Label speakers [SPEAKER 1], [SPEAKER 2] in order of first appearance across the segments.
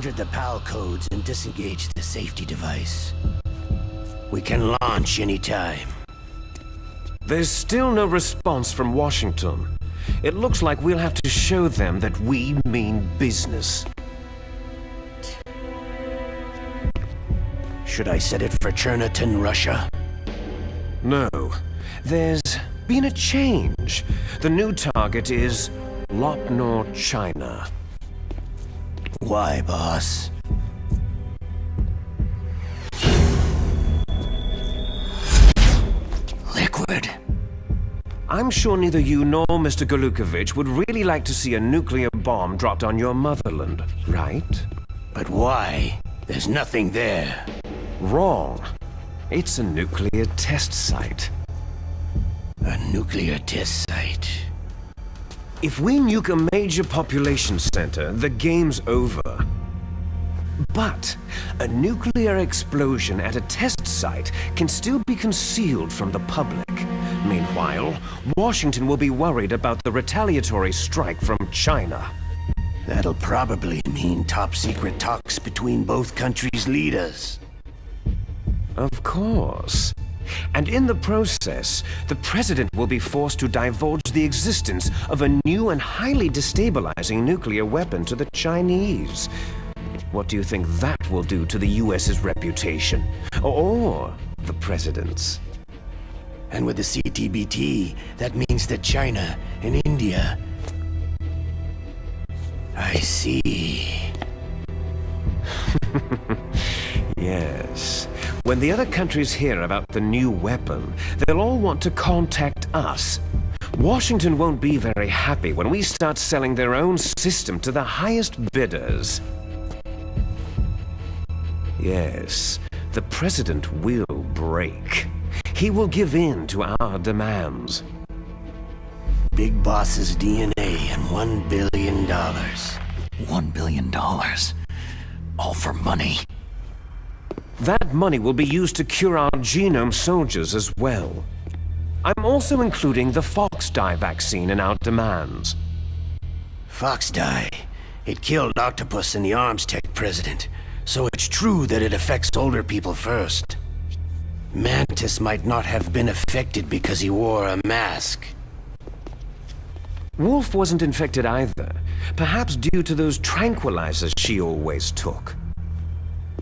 [SPEAKER 1] entered the PAL codes and disengaged the safety device. We can launch anytime.
[SPEAKER 2] There's still no response from Washington. It looks like we'll have to show them that we mean business.
[SPEAKER 1] Should I set it for Cherniton, Russia?
[SPEAKER 2] No. There's been a change. The new target is Lopnor, China.
[SPEAKER 1] Why, boss? Liquid.
[SPEAKER 2] I'm sure neither you nor Mr. Galukovich would really like to see a nuclear bomb dropped on your motherland, right?
[SPEAKER 1] But why? There's nothing there.
[SPEAKER 2] Wrong. It's a nuclear test site.
[SPEAKER 1] A nuclear test site.
[SPEAKER 2] If we nuke a major population center, the game's over. But a nuclear explosion at a test site can still be concealed from the public. Meanwhile, Washington will be worried about the retaliatory strike from China.
[SPEAKER 1] That'll probably mean top-secret talks between both countries' leaders.
[SPEAKER 2] Of course. And in the process, the president will be forced to divulge the existence of a new and highly destabilizing nuclear weapon to the Chinese. What do you think that will do to the US's reputation? Or the president's?
[SPEAKER 1] And with the CTBT, that means that China and India... I see.
[SPEAKER 2] Yes. When the other countries hear about the new weapon, they'll all want to contact us. Washington won't be very happy when we start selling their own system to the highest bidders. Yes, the president will break. He will give in to our demands.
[SPEAKER 1] Big Boss's DNA and $1 billion.
[SPEAKER 3] $1 billion? All for money?
[SPEAKER 2] That money will be used to cure our genome soldiers as well. I'm also including the Fox-dye vaccine in our demands.
[SPEAKER 1] Fox-dye? It killed Octopus and the Arms Tech president, so it's true that it affects older people first. Mantis might not have been affected because he wore a mask.
[SPEAKER 2] Wolf wasn't infected either, perhaps due to those tranquilizers she always took.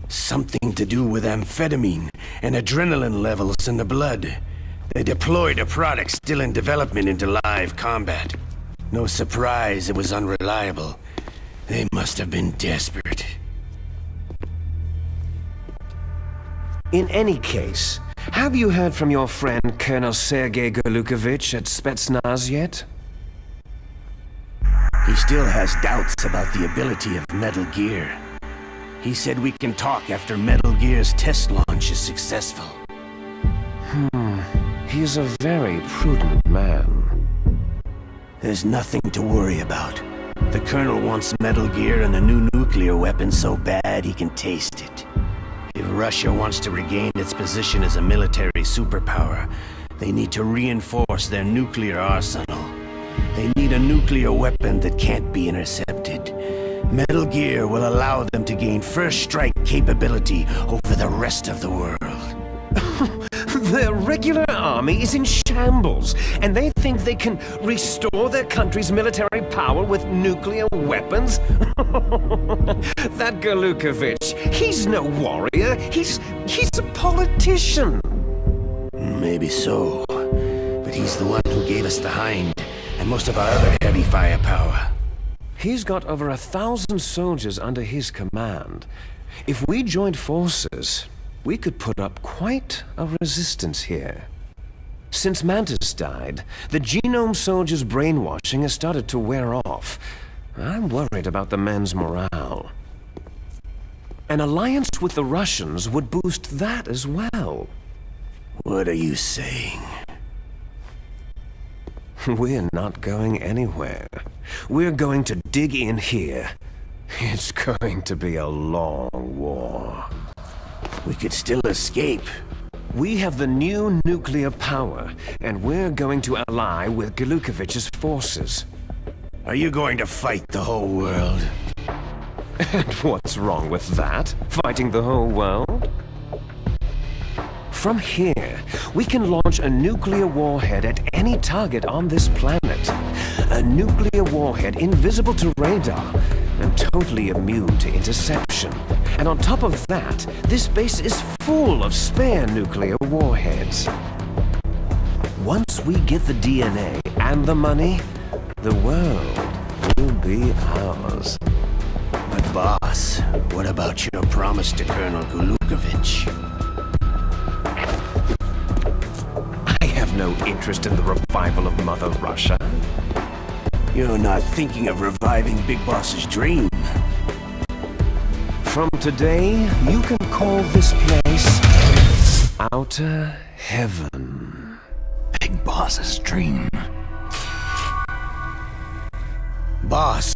[SPEAKER 1] Something to do with amphetamine and adrenaline levels in the blood. They deployed a product still in development into live combat. No surprise it was unreliable. They must have been desperate.
[SPEAKER 2] In any case, have you heard from your friend Colonel Sergei Galukovich at Spetsnaz yet?
[SPEAKER 1] He still has doubts about the ability of Metal Gear. He said we can talk after Metal Gear's test launch is successful.
[SPEAKER 2] He's a very prudent man.
[SPEAKER 1] There's nothing to worry about. The Colonel wants Metal Gear and a new nuclear weapon so bad he can taste it. If Russia wants to regain its position as a military superpower, they need to reinforce their nuclear arsenal. They need a nuclear weapon that can't be intercepted. Metal Gear will allow them to gain first strike capability over the rest of the world.
[SPEAKER 2] Their regular army is in shambles, and they think they can restore their country's military power with nuclear weapons? That Galukovich, he's no warrior, he's a politician.
[SPEAKER 1] Maybe so, but he's the one who gave us the Hind and most of our other heavy firepower.
[SPEAKER 2] He's got over 1,000 soldiers under his command. If we joined forces, we could put up quite a resistance here. Since Mantis died, the genome soldiers' brainwashing has started to wear off. I'm worried about the men's morale. An alliance with the Russians would boost that as well.
[SPEAKER 1] What are you saying?
[SPEAKER 2] We're not going anywhere. We're going to dig in here. It's going to be a long war.
[SPEAKER 1] We could still escape.
[SPEAKER 2] We have the new nuclear power, and we're going to ally with Galukovich's forces.
[SPEAKER 1] Are you going to fight the whole world?
[SPEAKER 2] And what's wrong with that? Fighting the whole world? From here, we can launch a nuclear warhead at any target on this planet. A nuclear warhead invisible to radar and totally immune to interception. And on top of that, this base is full of spare nuclear warheads. Once we get the DNA and the money, the world will be ours.
[SPEAKER 1] But boss, what about your promise to Colonel Gulukovich?
[SPEAKER 2] I have no interest in the revival of Mother Russia.
[SPEAKER 1] You're not thinking of reviving Big Boss's dream.
[SPEAKER 2] From today, you can call this place Outer Heaven.
[SPEAKER 3] Big Boss's dream.
[SPEAKER 1] Boss,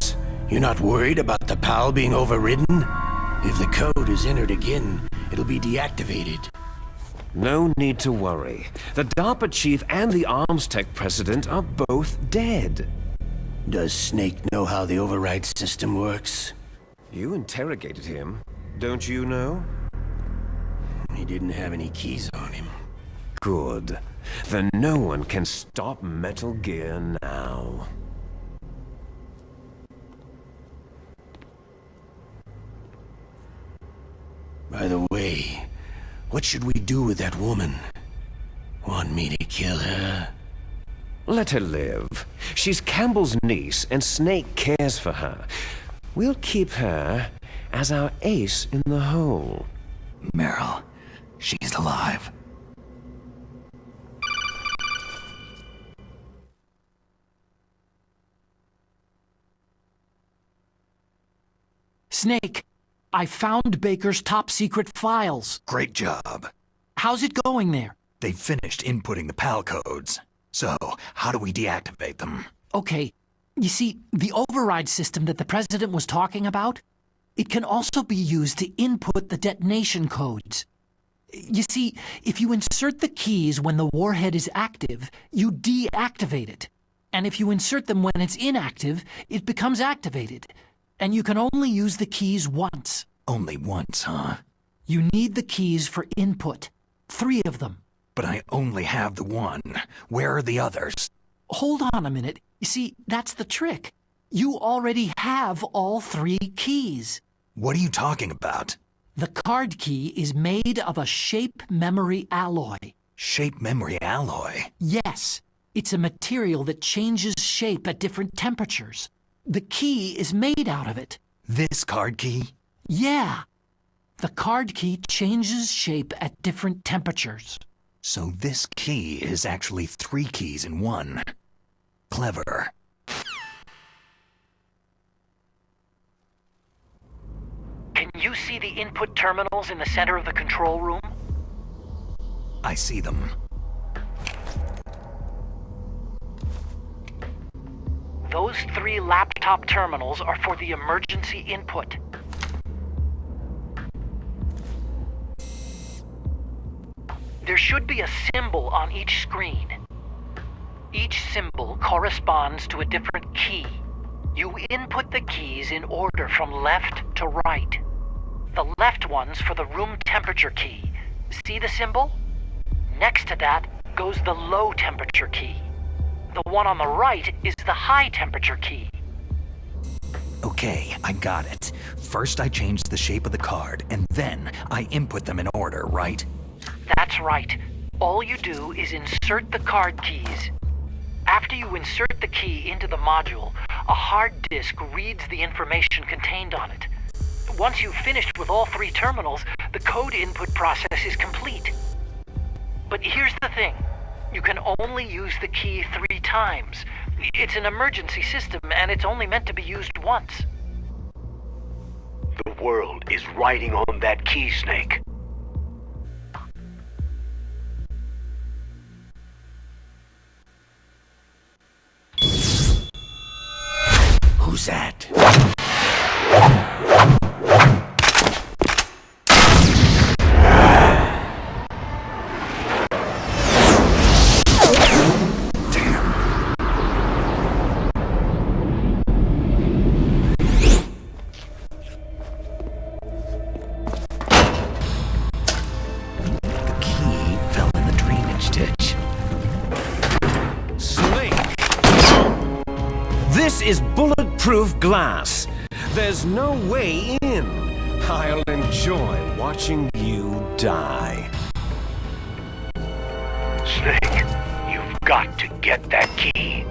[SPEAKER 1] you're not worried about the PAL being overridden? If the code is entered again, it'll be deactivated.
[SPEAKER 2] No need to worry. The DARPA chief and the arms tech president are both dead.
[SPEAKER 1] Does Snake know how the override system works?
[SPEAKER 2] You interrogated him, don't you know?
[SPEAKER 1] He didn't have any keys on him.
[SPEAKER 2] Good. Then no one can stop Metal Gear now.
[SPEAKER 1] By the way, what should we do with that woman? Want me to kill her?
[SPEAKER 2] Let her live. She's Campbell's niece, and Snake cares for her. We'll keep her as our ace in the hole.
[SPEAKER 3] Meryl, she's alive.
[SPEAKER 4] Snake, I found Baker's top-secret files.
[SPEAKER 3] Great job.
[SPEAKER 4] How's it going there?
[SPEAKER 3] They finished inputting the PAL codes. So, how do we deactivate them?
[SPEAKER 4] Okay, you see, the override system that the President was talking about, it can also be used to input the detonation codes. You see, if you insert the keys when the warhead is active, you deactivate it. And if you insert them when it's inactive, it becomes activated. And you can only use the keys once.
[SPEAKER 3] Only once, huh?
[SPEAKER 4] You need the keys for input. 3 of them.
[SPEAKER 3] But I only have the one. Where are the others?
[SPEAKER 4] Hold on a minute. You see, that's the trick. You already have all 3 keys.
[SPEAKER 3] What are you talking about?
[SPEAKER 4] The card key is made of a shape memory alloy.
[SPEAKER 3] Shape memory alloy?
[SPEAKER 4] Yes. It's a material that changes shape at different temperatures. The key is made out of it.
[SPEAKER 3] This card key?
[SPEAKER 4] Yeah. The card key changes shape at different temperatures.
[SPEAKER 3] So this key is actually 3 keys in one. Clever.
[SPEAKER 4] Can you see the input terminals in the center of the control room?
[SPEAKER 3] I see them.
[SPEAKER 4] Those 3 laptop terminals are for the emergency input. There should be a symbol on each screen. Each symbol corresponds to a different key. You input the keys in order from left to right. The left one's for the room temperature key. See the symbol? Next to that goes the low temperature key. The one on the right is the high temperature key.
[SPEAKER 3] Okay, I got it. First I change the shape of the card, and then I input them in order, right?
[SPEAKER 4] That's right. All you do is insert the card keys. After you insert the key into the module, a hard disk reads the information contained on it. Once you've finished with all 3 terminals, the code input process is complete. But here's the thing. You can only use the key 3 times. It's an emergency system, and it's only meant to be used once.
[SPEAKER 5] The world is riding on that key, Snake.
[SPEAKER 1] Who's that?
[SPEAKER 2] This is bulletproof glass. There's no way in. I'll enjoy watching you die.
[SPEAKER 5] Snake, you've got to get that key.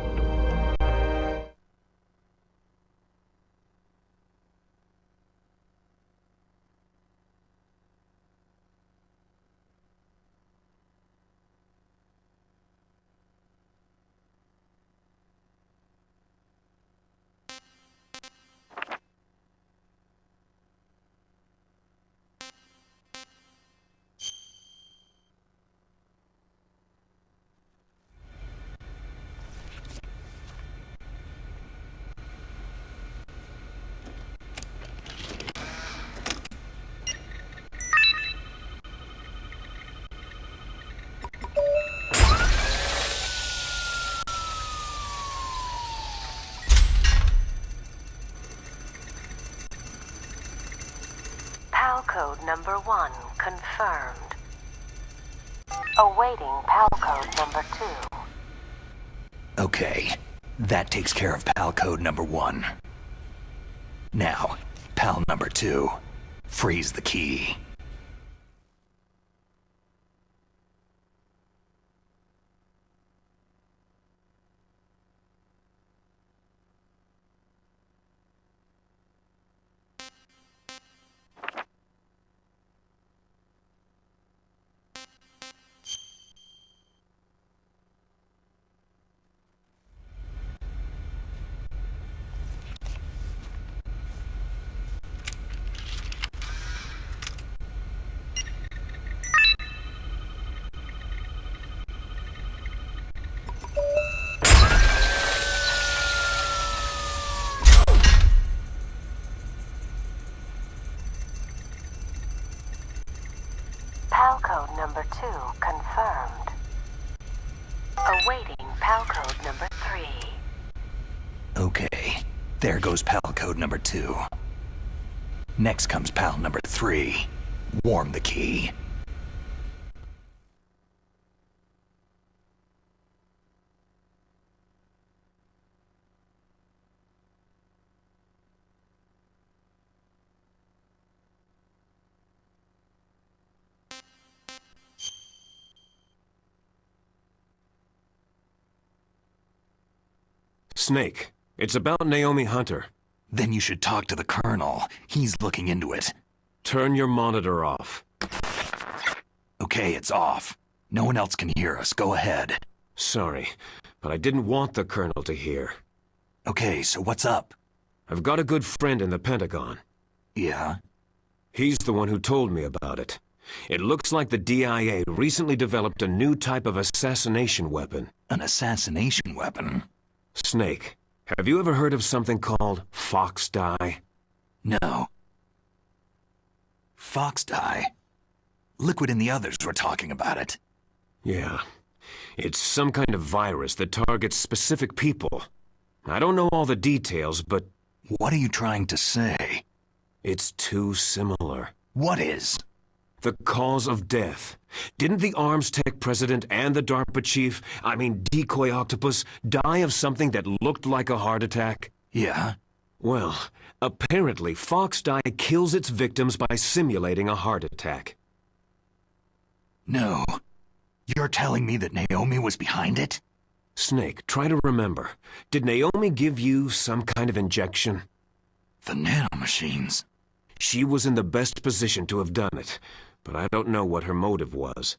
[SPEAKER 6] PAL code number 1 confirmed. Awaiting PAL code number 2.
[SPEAKER 3] Okay, that takes care of PAL code number 1. Now, PAL number 2. Freeze the key.
[SPEAKER 6] PAL code number 2 confirmed. Awaiting PAL code number 3.
[SPEAKER 3] Okay, there goes PAL code number 2. Next comes PAL number 3. Warm the key.
[SPEAKER 2] Snake, it's about Naomi Hunter.
[SPEAKER 3] Then you should talk to the Colonel. He's looking into it.
[SPEAKER 2] Turn your monitor off.
[SPEAKER 3] Okay, it's off. No one else can hear us. Go ahead.
[SPEAKER 2] Sorry, but I didn't want the Colonel to hear.
[SPEAKER 3] Okay, so what's up?
[SPEAKER 2] I've got a good friend in the Pentagon.
[SPEAKER 3] Yeah?
[SPEAKER 2] He's the one who told me about it. It looks like the DIA recently developed a new type of assassination weapon.
[SPEAKER 3] An assassination weapon?
[SPEAKER 2] Snake, have you ever heard of something called fox dye?
[SPEAKER 3] No. Fox dye? Liquid and the others were talking about it.
[SPEAKER 2] Yeah. It's some kind of virus that targets specific people. I don't know all the details, but...
[SPEAKER 3] What are you trying to say?
[SPEAKER 2] It's too similar.
[SPEAKER 3] What is?
[SPEAKER 2] The cause of death. Didn't the Arms Tech president and the DARPA chief, I mean Decoy Octopus, die of something that looked like a heart attack?
[SPEAKER 3] Yeah?
[SPEAKER 2] Well, apparently fox dye kills its victims by simulating a heart attack.
[SPEAKER 3] No. You're telling me that Naomi was behind it?
[SPEAKER 2] Snake, try to remember. Did Naomi give you some kind of injection?
[SPEAKER 3] The nanomachines.
[SPEAKER 2] She was in the best position to have done it, but I don't know what her motive was.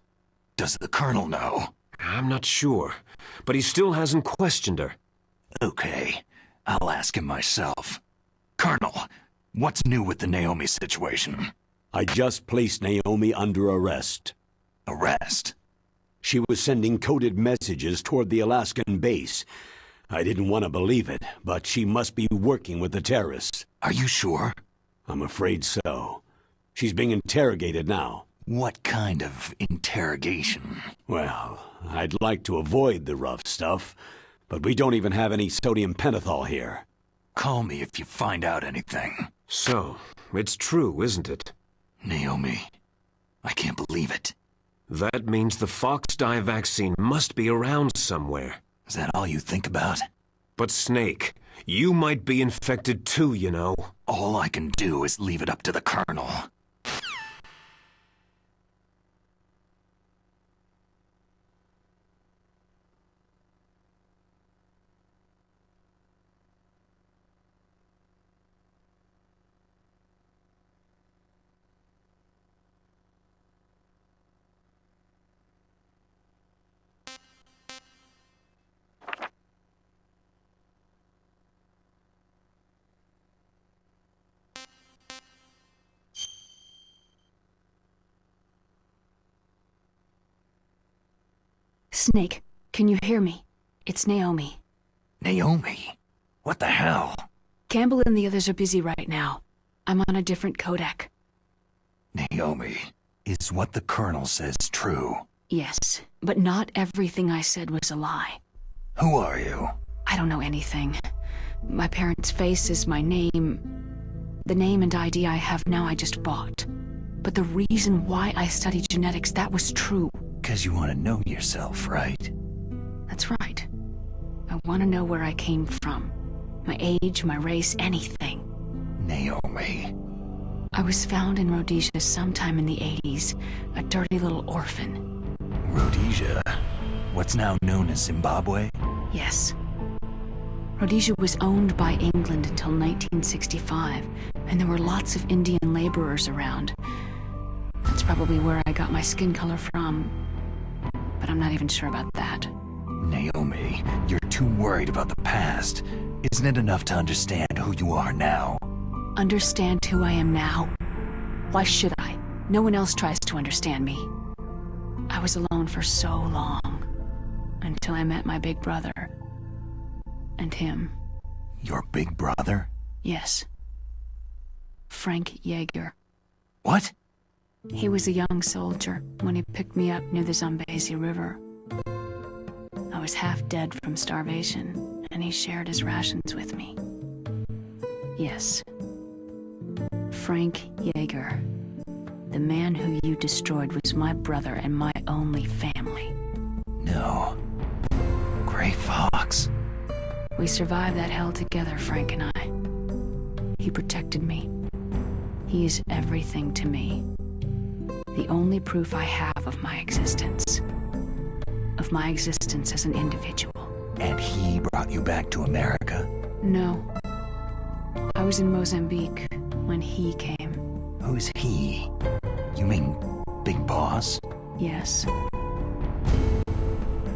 [SPEAKER 3] Does the Colonel know?
[SPEAKER 2] I'm not sure, but he still hasn't questioned her.
[SPEAKER 3] Okay, I'll ask him myself. Colonel, what's new with the Naomi situation?
[SPEAKER 7] I just placed Naomi under arrest.
[SPEAKER 3] Arrest?
[SPEAKER 7] She was sending coded messages toward the Alaskan base. I didn't want to believe it, but she must be working with the terrorists.
[SPEAKER 3] Are you sure?
[SPEAKER 7] I'm afraid so. She's being interrogated now.
[SPEAKER 3] What kind of interrogation?
[SPEAKER 7] Well, I'd like to avoid the rough stuff, but we don't even have any sodium pentothal here.
[SPEAKER 3] Call me if you find out anything.
[SPEAKER 2] So, it's true, isn't it?
[SPEAKER 3] Naomi, I can't believe it.
[SPEAKER 2] That means the fox dye vaccine must be around somewhere.
[SPEAKER 3] Is that all you think about?
[SPEAKER 2] But Snake, you might be infected too, you know.
[SPEAKER 3] All I can do is leave it up to the Colonel.
[SPEAKER 8] Snake, can you hear me? It's Naomi.
[SPEAKER 3] Naomi? What the hell?
[SPEAKER 8] Campbell and the others are busy right now. I'm on a different codec.
[SPEAKER 3] Naomi, is what the Colonel says true?
[SPEAKER 8] Yes, but not everything I said was a lie.
[SPEAKER 3] Who are you?
[SPEAKER 8] I don't know anything. My parents' faces, my name... The name and ID I have now I just bought. But the reason why I studied genetics, that was true.
[SPEAKER 3] 'Cause you want to know yourself, right?
[SPEAKER 8] That's right. I want to know where I came from. My age, my race, anything.
[SPEAKER 3] Naomi.
[SPEAKER 8] I was found in Rhodesia sometime in the 80s, a dirty little orphan.
[SPEAKER 3] Rhodesia? What's now known as Zimbabwe?
[SPEAKER 8] Yes. Rhodesia was owned by England until 1965, and there were lots of Indian laborers around. That's probably where I got my skin color from, but I'm not even sure about that.
[SPEAKER 3] Naomi, you're too worried about the past. Isn't it enough to understand who you are now?
[SPEAKER 8] Understand who I am now? Why should I? No one else tries to understand me. I was alone for so long, until I met my big brother. And him.
[SPEAKER 3] Your big brother?
[SPEAKER 8] Yes. Frank Yeager.
[SPEAKER 3] What?
[SPEAKER 8] He was a young soldier when he picked me up near the Zambezi River. I was half dead from starvation, and he shared his rations with me. Yes. Frank Yeager. The man who you destroyed was my brother and my only family.
[SPEAKER 3] No. Gray Fox.
[SPEAKER 8] We survived that hell together, Frank and I. He protected me. He is everything to me. The only proof I have of my existence. Of my existence as an individual.
[SPEAKER 3] And he brought you back to America?
[SPEAKER 8] No. I was in Mozambique when he came.
[SPEAKER 3] Who's he? You mean Big Boss?
[SPEAKER 8] Yes.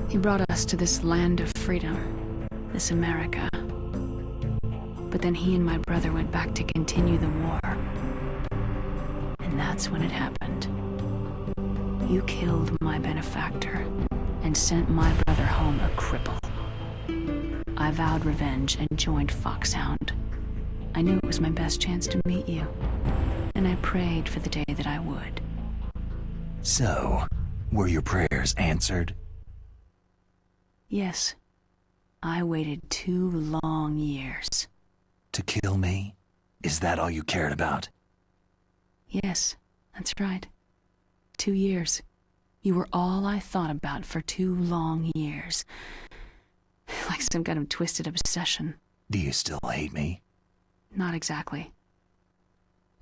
[SPEAKER 8] He brought us to this land of freedom. This America. But then he and my brother went back to continue the war. And that's when it happened. You killed my benefactor and sent my brother home a cripple. I vowed revenge and joined Foxhound. I knew it was my best chance to meet you, and I prayed for the day that I would.
[SPEAKER 3] So, were your prayers answered?
[SPEAKER 8] Yes. I waited 2 long years.
[SPEAKER 3] To kill me? Is that all you cared about?
[SPEAKER 8] Yes, that's right. 2 years. You were all I thought about for 2 long years. Like some kind of twisted obsession.
[SPEAKER 3] Do you still hate me?
[SPEAKER 8] Not exactly.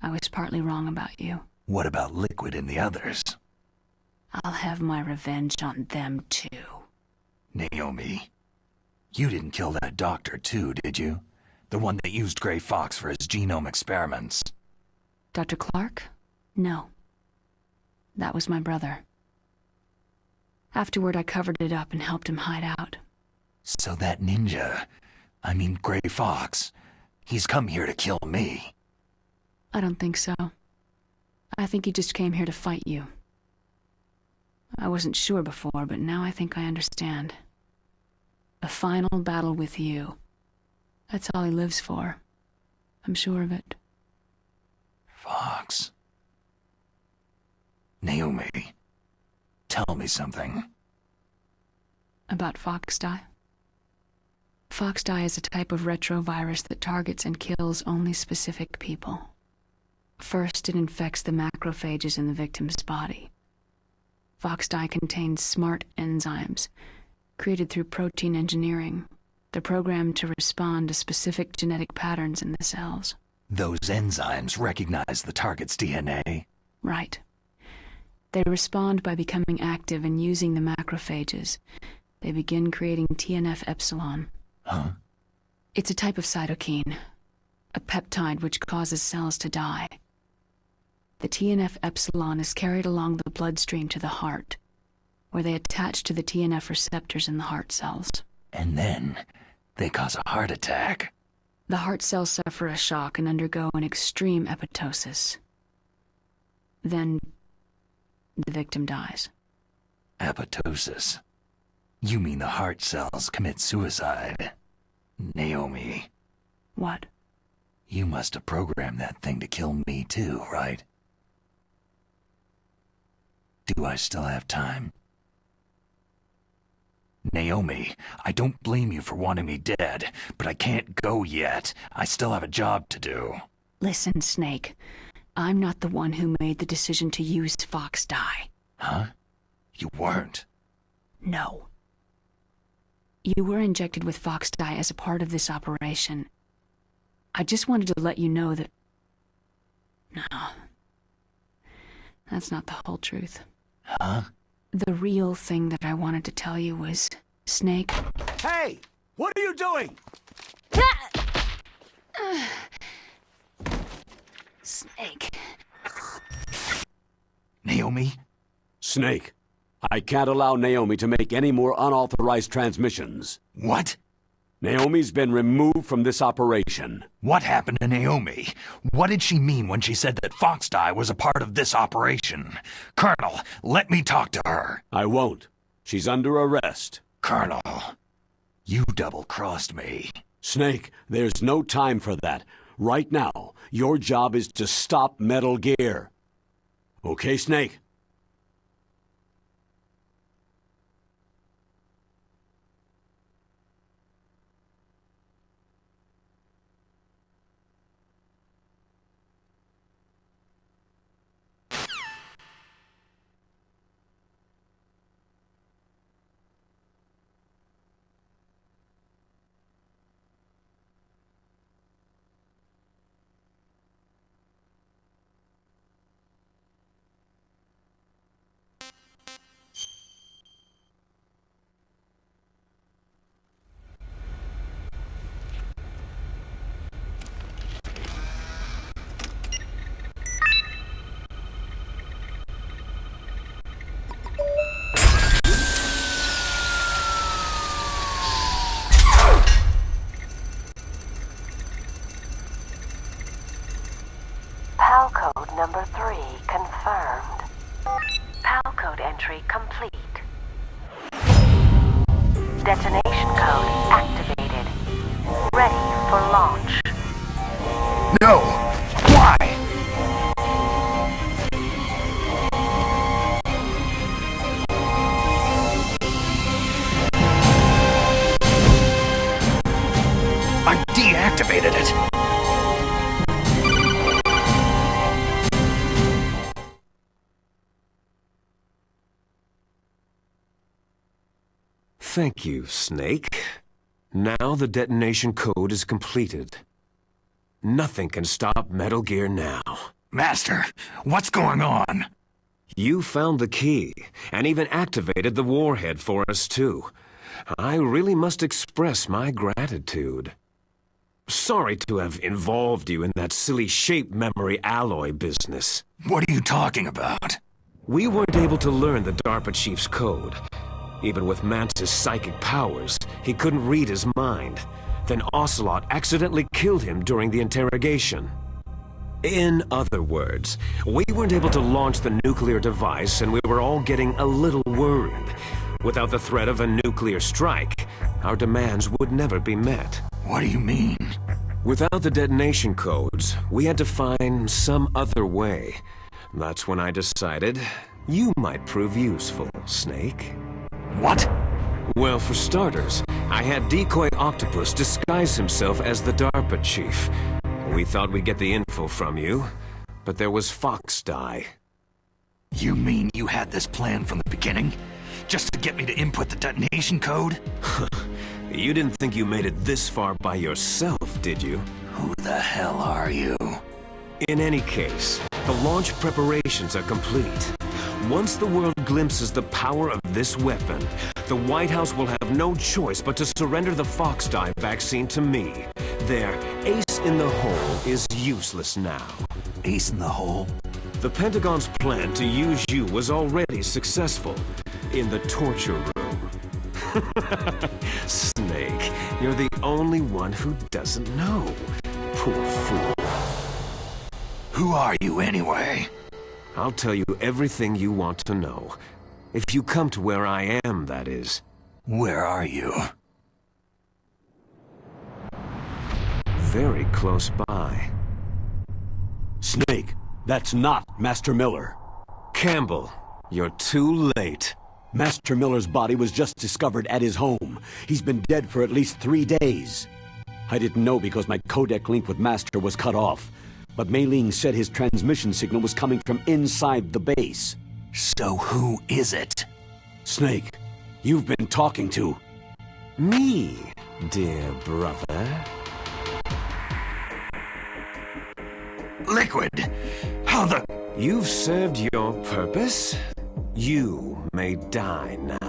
[SPEAKER 8] I was partly wrong about you.
[SPEAKER 3] What about Liquid and the others?
[SPEAKER 8] I'll have my revenge on them too.
[SPEAKER 3] Naomi, you didn't kill that doctor too, did you? The one that used Gray Fox for his genome experiments.
[SPEAKER 8] Dr. Clark? No. That was my brother. Afterward, I covered it up and helped him hide out.
[SPEAKER 3] So that ninja, I mean Gray Fox, he's come here to kill me.
[SPEAKER 8] I don't think so. I think he just came here to fight you. I wasn't sure before, but now I think I understand. A final battle with you. That's all he lives for. I'm sure of it.
[SPEAKER 3] Fox. Naomi, tell me something.
[SPEAKER 8] About Foxdie? Foxdie is a type of retrovirus that targets and kills only specific people. First, it infects the macrophages in the victim's body. Foxdie contains smart enzymes, created through protein engineering, They're programmed to respond to specific genetic patterns in the cells.
[SPEAKER 3] Those enzymes recognize the target's DNA?
[SPEAKER 8] Right. They respond by becoming active and using the macrophages. They begin creating TNF-epsilon.
[SPEAKER 3] Huh?
[SPEAKER 8] It's a type of cytokine, a peptide which causes cells to die. The TNF-epsilon is carried along the bloodstream to the heart, where they attach to the TNF receptors in the heart cells.
[SPEAKER 3] And then they cause a heart attack.
[SPEAKER 8] The heart cells suffer a shock and undergo an extreme apoptosis. Then the victim dies.
[SPEAKER 3] Apoptosis? You mean the heart cells commit suicide? Naomi.
[SPEAKER 8] What?
[SPEAKER 3] You must have programmed that thing to kill me too, right? Do I still have time? Naomi, I don't blame you for wanting me dead, but I can't go yet. I still have a job to do.
[SPEAKER 8] Listen, Snake. I'm not the one who made the decision to use Fox dye.
[SPEAKER 3] Huh? You weren't?
[SPEAKER 8] No. You were injected with Fox dye as a part of this operation. I just wanted to let you know that... No. That's not the whole truth.
[SPEAKER 3] Huh?
[SPEAKER 8] The real thing that I wanted to tell you was, Snake...
[SPEAKER 7] Hey! What are you doing?
[SPEAKER 8] Snake...
[SPEAKER 3] Naomi?
[SPEAKER 7] Snake, I can't allow Naomi to make any more unauthorized transmissions.
[SPEAKER 3] What?
[SPEAKER 7] Naomi's been removed from this operation.
[SPEAKER 3] What happened to Naomi? What did she mean when she said that Fox dye was a part of this operation? Colonel, let me talk to her.
[SPEAKER 7] I won't. She's under arrest.
[SPEAKER 3] Colonel, you double-crossed me.
[SPEAKER 7] Snake, there's no time for that. Right now, your job is to stop Metal Gear. Okay, Snake?
[SPEAKER 6] PAL code number 3 confirmed. PAL code entry complete. Detonation code activated. Ready for launch.
[SPEAKER 3] No! Why? I deactivated it.
[SPEAKER 2] Thank you, Snake. Now the detonation code is completed. Nothing can stop Metal Gear now.
[SPEAKER 3] Master, what's going on?
[SPEAKER 2] You found the key, and even activated the warhead for us, too. I really must express my gratitude. Sorry to have involved you in that silly shape memory alloy business.
[SPEAKER 3] What are you talking about?
[SPEAKER 2] We weren't able to learn the DARPA chief's code. Even with Mantis' psychic powers, he couldn't read his mind. Then Ocelot accidentally killed him during the interrogation. In other words, we weren't able to launch the nuclear device, and we were all getting a little worried. Without the threat of a nuclear strike, our demands would never be met.
[SPEAKER 3] What do you mean?
[SPEAKER 2] Without the detonation codes, we had to find some other way. That's when I decided you might prove useful, Snake.
[SPEAKER 3] What?
[SPEAKER 2] Well, for starters, I had Decoy Octopus disguise himself as the DARPA chief. We thought we'd get the info from you, but there was Fox dye.
[SPEAKER 3] You mean you had this plan from the beginning? Just to get me to input the detonation code?
[SPEAKER 2] You didn't think you made it this far by yourself, did you?
[SPEAKER 3] Who the hell are you?
[SPEAKER 2] In any case, the launch preparations are complete. Once the world glimpses the power of this weapon, the White House will have no choice but to surrender the Foxdie vaccine to me. Their ace in the hole is useless now.
[SPEAKER 3] Ace in the hole?
[SPEAKER 2] The Pentagon's plan to use you was already successful in the torture room. Snake, you're the only one who doesn't know. Poor fool.
[SPEAKER 3] Who are you anyway?
[SPEAKER 2] I'll tell you everything you want to know. If you come to where I am, that is.
[SPEAKER 3] Where are you?
[SPEAKER 2] Very close by.
[SPEAKER 7] Snake, that's not Master Miller.
[SPEAKER 2] Campbell, you're too late.
[SPEAKER 7] Master Miller's body was just discovered at his home. He's been dead for at least 3 days. I didn't know because my codec link with Master was cut off. But Mei Ling said his transmission signal was coming from inside the base.
[SPEAKER 3] So who is it?
[SPEAKER 7] Snake, you've been talking to...
[SPEAKER 2] Me, dear brother.
[SPEAKER 3] Liquid! How the...
[SPEAKER 2] You've served your purpose. You may die now.